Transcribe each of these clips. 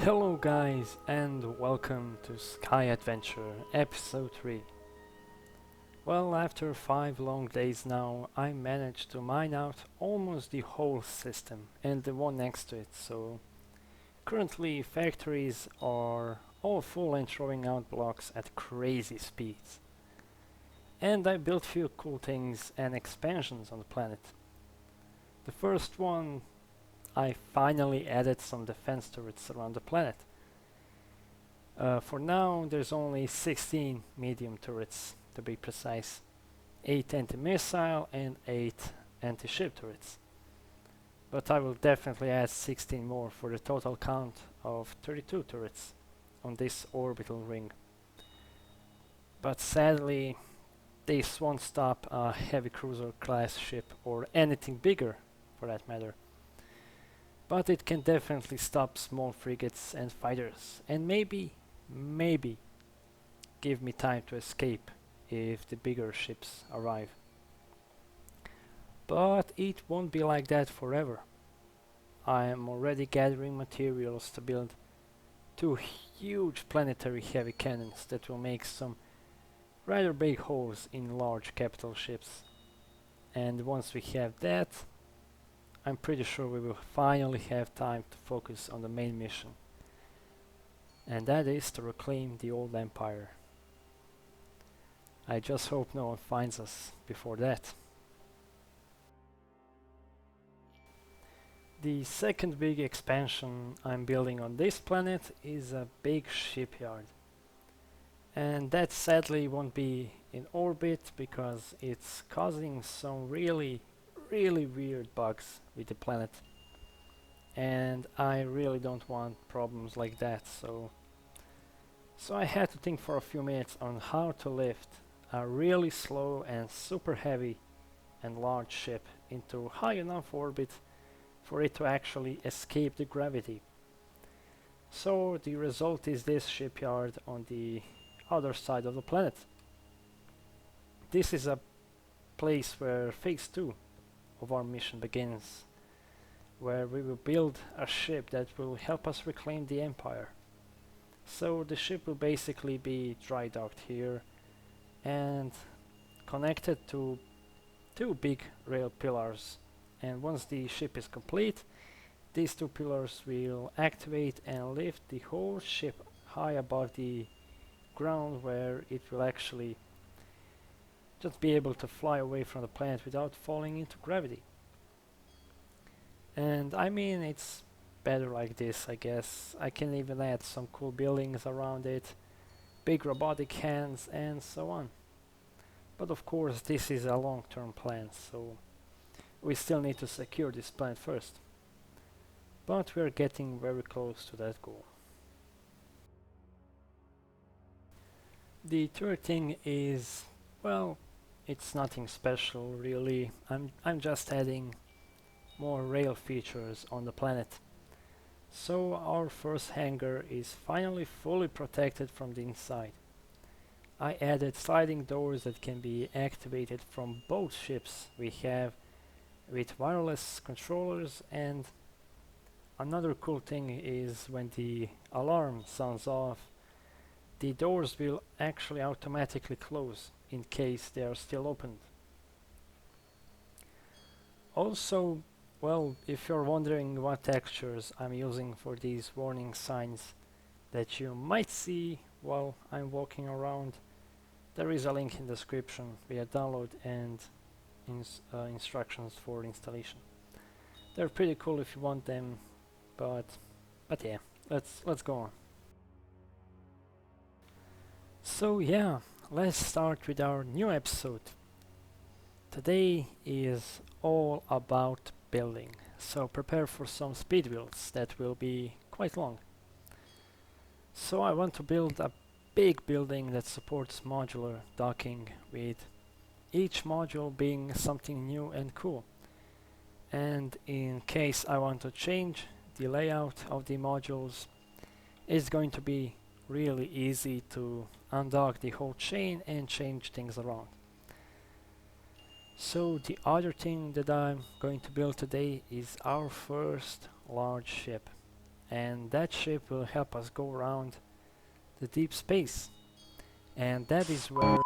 Hello guys and welcome to SkyAdventure episode 3. Well, after 5 long days now, I managed to mine out almost the whole system and the one next to it, so currently factories are all full and throwing out blocks at crazy speeds. And I built few cool things and expansions on the planet. The first one, I finally added some defense turrets around the planet. For now, there's only 16 medium turrets, to be precise. 8 anti-missile and 8 anti-ship turrets. But I will definitely add 16 more for the total count of 32 turrets on this orbital ring. But sadly, this won't stop a heavy cruiser class ship or anything bigger for that matter. But it can definitely stop small frigates and fighters, and maybe give me time to escape if the bigger ships arrive. But it won't be like that forever. I am already gathering materials to build 2 huge planetary heavy cannons that will make some rather big holes in large capital ships. And once we have that, I'm pretty sure we will finally have time to focus on the main mission. And that is to reclaim the old empire. I just hope no one finds us before that. The second big expansion I'm building on this planet is a big shipyard. And that sadly won't be in orbit because it's causing some really weird bugs with the planet. And I really don't want problems like that, so I had to think for a few minutes on how to lift a really slow and super heavy and large ship into high enough orbit for it to actually escape the gravity. So the result is this shipyard on the other side of the planet. This is a place where phase 2 of our mission begins, where we will build a ship that will help us reclaim the empire. So the ship will basically be dry docked here and connected to 2 big rail pillars, and once the ship is complete, these 2 pillars will activate and lift the whole ship high above the ground, where it will actually just be able to fly away from the planet without falling into gravity. And I mean, it's better like this, I guess. I can even add some cool buildings around it, big robotic hands and so on. But of course this is a long-term plan, so we still need to secure this planet first. But we're getting very close to that goal. The third thing is, well, it's nothing special really. I'm just adding more rail features on the planet. So our first hangar is finally fully protected from the inside. I added sliding doors that can be activated from both ships we have with wireless controllers, and another cool thing is when the alarm sounds off, the doors will actually automatically close in case they are still opened. Also, well, if you're wondering what textures I'm using for these warning signs that you might see while I'm walking around, there is a link in the description via download and instructions for installation. They're pretty cool if you want them, but yeah, let's go on. So yeah, let's start with our new episode. Today is all about building, so prepare for some speed builds that will be quite long. So I want to build a big building that supports modular docking, with each module being something new and cool. And in case I want to change the layout of the modules, it's going to be really easy to undock the whole chain and change things around. So the other thing that I'm going to build today is our first large ship, and that ship will help us go around the deep space. And that is where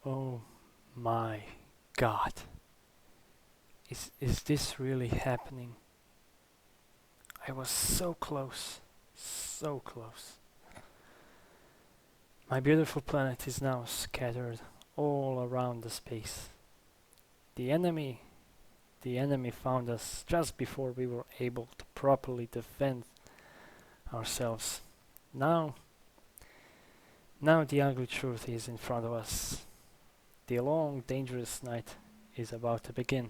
oh my god. Is this really happening? I was so close. So close. My beautiful planet is now scattered all around the space. The enemy the enemy found us just before we were able to properly defend ourselves. Now now the ugly truth is in front of us. The long, dangerous night is about to begin.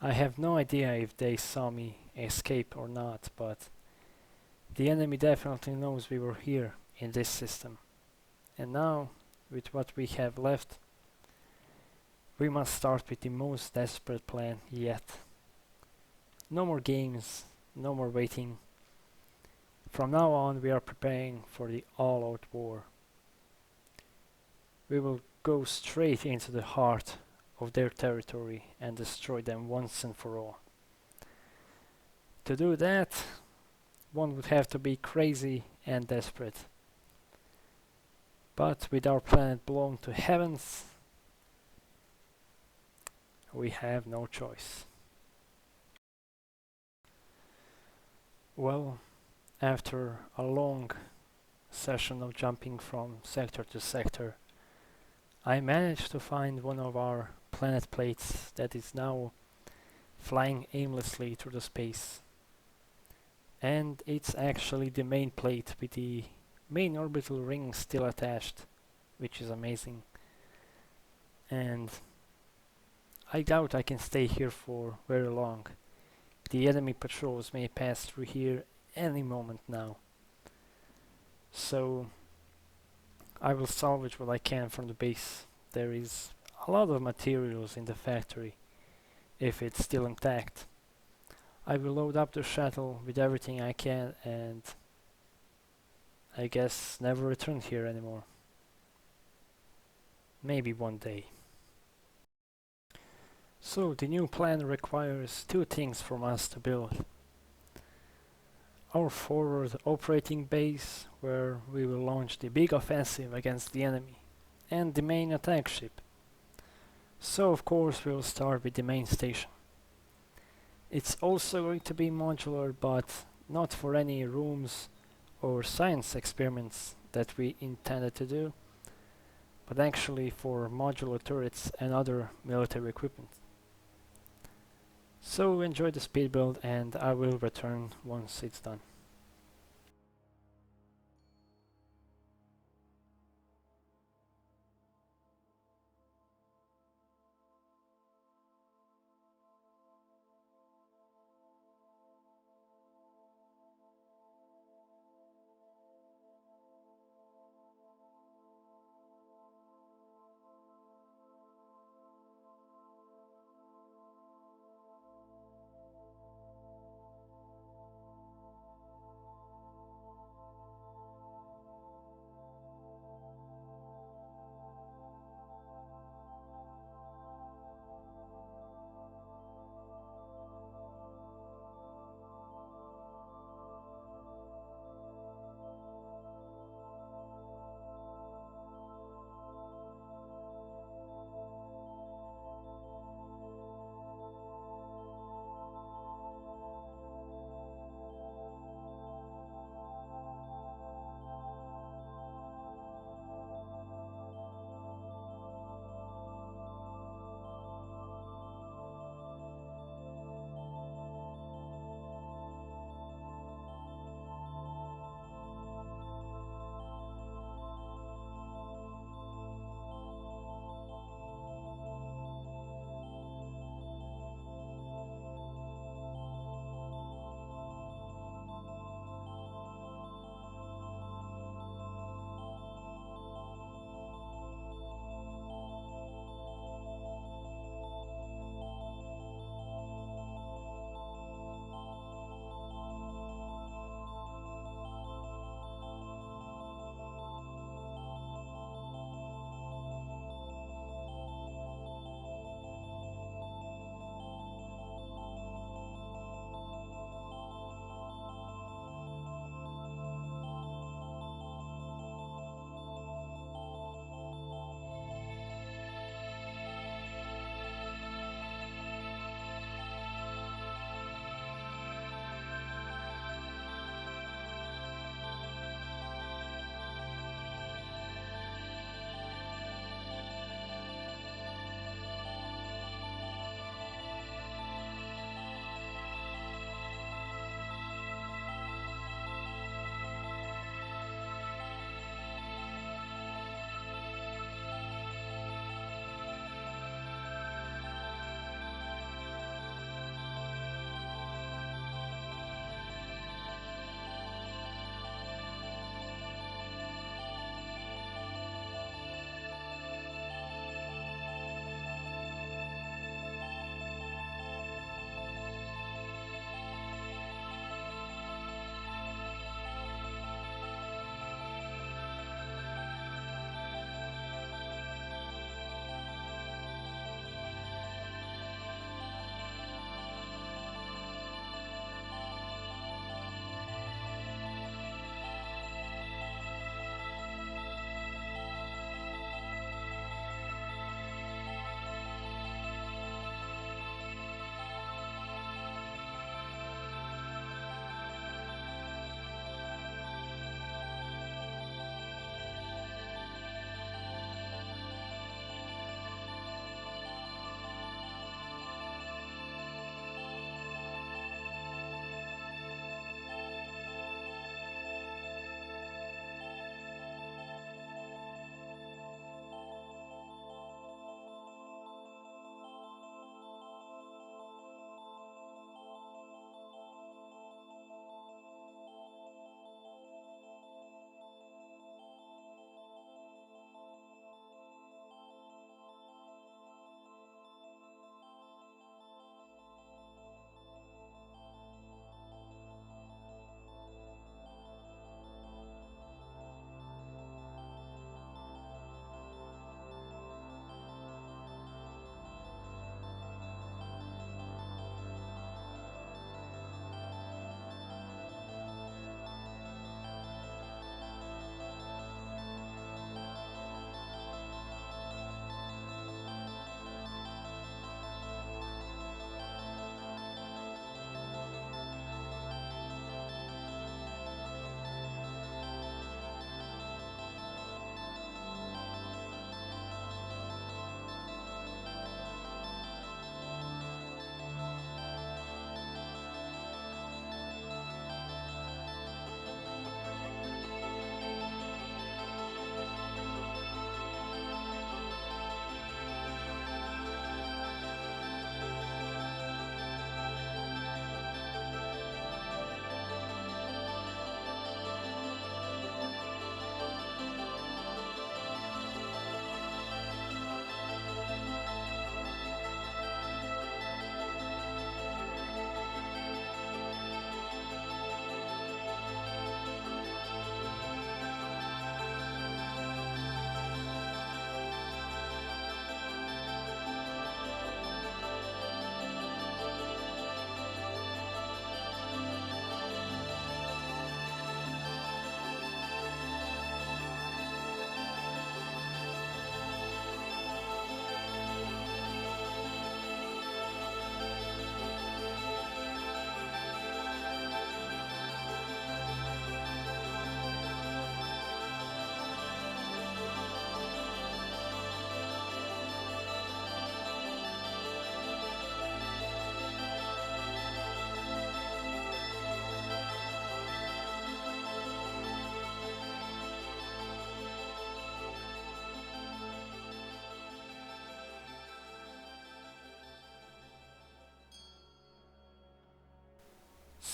I have no idea if they saw me escape or not, but the enemy definitely knows we were here in this system. And now, with what we have left, we must start with the most desperate plan yet. No more games, no more waiting. From now on, we are preparing for the all-out war. We will go straight into the heart of their territory and destroy them once and for all. To do that, one would have to be crazy and desperate. But with our planet blown to heavens, we have no choice. Well, after a long session of jumping from sector to sector, I managed to find one of our planet plates that is now flying aimlessly through the space. And it's actually the main plate with the main orbital ring still attached, which is amazing. And I doubt I can stay here for very long. The enemy patrols may pass through here any moment now. So I will salvage what I can from the base. There is a lot of materials in the factory, if it's still intact. I will load up the shuttle with everything I can and I guess never return here anymore. Maybe one day. So the new plan requires two things from us to build. Our forward operating base, where we will launch the big offensive against the enemy, and the main attack ship. So of course we will start with the main station. It's also going to be modular, but not for any rooms or science experiments that we intended to do, but actually for modular turrets and other military equipment. So enjoy the speed build and I will return once it's done.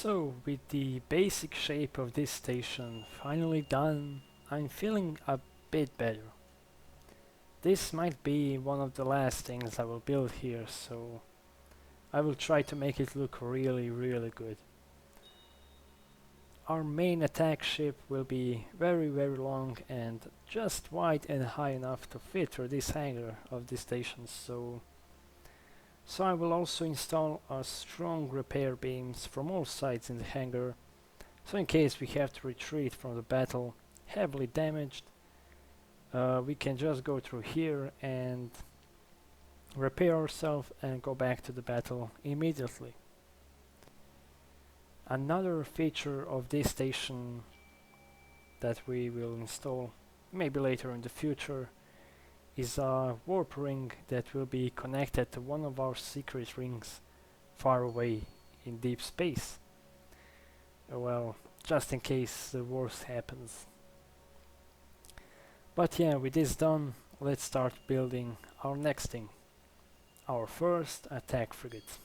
So, with the basic shape of this station finally done, I'm feeling a bit better. This might be one of the last things I will build here, so I will try to make it look really, really good. Our main attack ship will be very, very long and just wide and high enough to fit through this hangar of this station, so I will also install strong repair beams from all sides in the hangar, so in case we have to retreat from the battle heavily damaged, we can just go through here and repair ourselves and go back to the battle immediately. Another feature of this station that we will install maybe later in the future is a warp ring that will be connected to one of our secret rings far away in deep space. Well, just in case the worst happens. But yeah, with this done, let's start building our next thing. Our first attack frigate.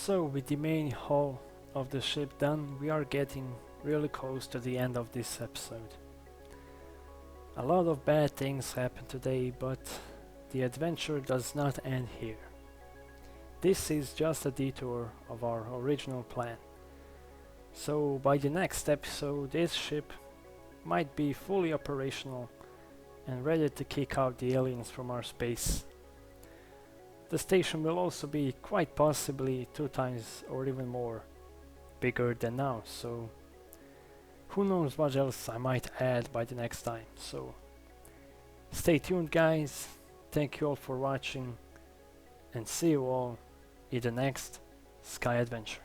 So with the main hull of the ship done, we are getting really close to the end of this episode. A lot of bad things happened today, but the adventure does not end here. This is just a detour of our original plan. So by the next episode, this ship might be fully operational and ready to kick out the aliens from our space. The station will also be quite possibly 2 times or even more bigger than now, so who knows what else I might add by the next time. So stay tuned, guys. Thank you all for watching, and see you all in the next Sky Adventure.